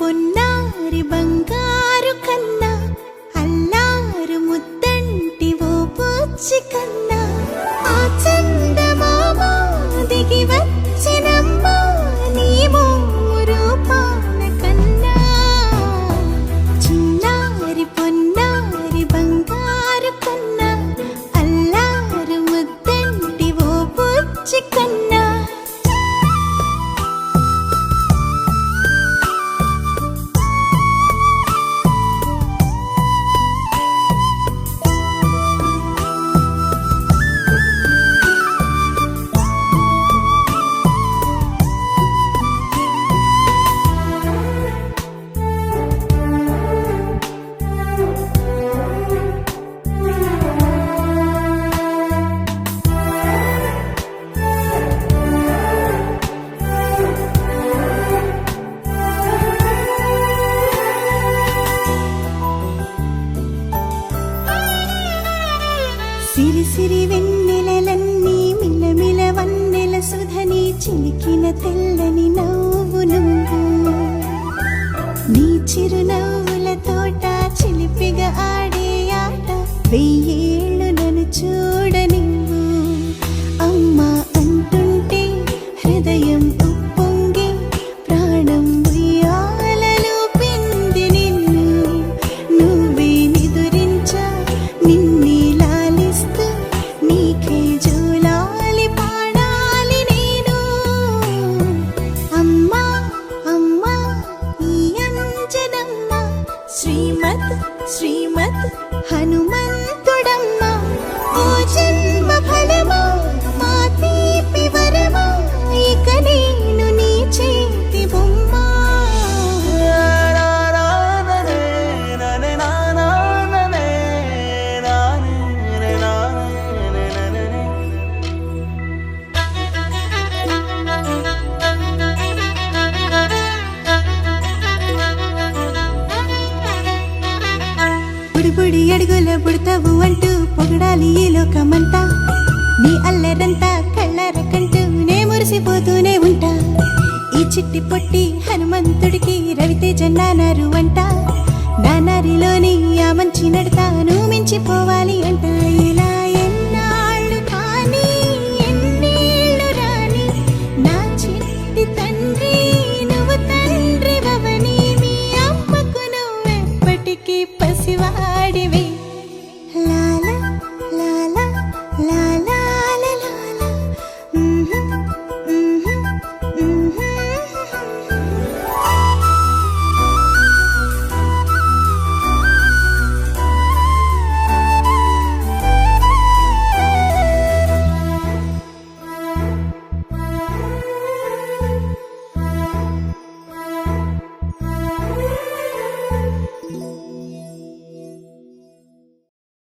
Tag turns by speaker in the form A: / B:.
A: పొన్నారి బంగారు కన్నా అల్లారు ముద్దంటి ఓ పూచి కన్నా ఆ చందమామ దిగి వచ్చినమ్మ నీ రూపాల కన్నా చిన్నారి పొన్నారి బంగారు కన్నా అల్లారు ముద్దంటి ఓ పూచి కన్నా సిరి సిరి వెన్నెలలన్నీ మిలమిల వన్నెల సుధని చిలికిన తెల్లని నవ్వు నువ్వు నీ చిరునవ్వుల తోట చిలిపిగా ఆడే ఆట వెయ్యేళ్ళు నన్ను చూడ నువ్వు అమ్మా అంటుంటే హృదయం ఉప్పొంగి ప్రాణం ఉయ్యాలలో పిండి నిన్ను నువ్వే నిదురించా నిన్నే నీకే జోలాలి పాడాలి నేను అమ్మా అమ్మా ఈ అంజనమ్మ శ్రీమత్ శ్రీమత్ హనుమంతుడమ్మ ఓ జన్మ ఫలమా మా తీపి వరమా ఇక నేను నీ చేతి బొమ్మ బుడి అడుగుల బుడతావు అంటూ పొగడాలి ఈ లోకమంతా నీ అల్లరంతా కళ్ళరకంటూ నే మురిసిపోతూనే ఉంటా ఈ చిట్టి పొట్టి హనుమంతుడికి రవితేజ నానారు అంట నానారిలోని ఆ మంచి నడతాను మించిపోవాలి అంట ఇలా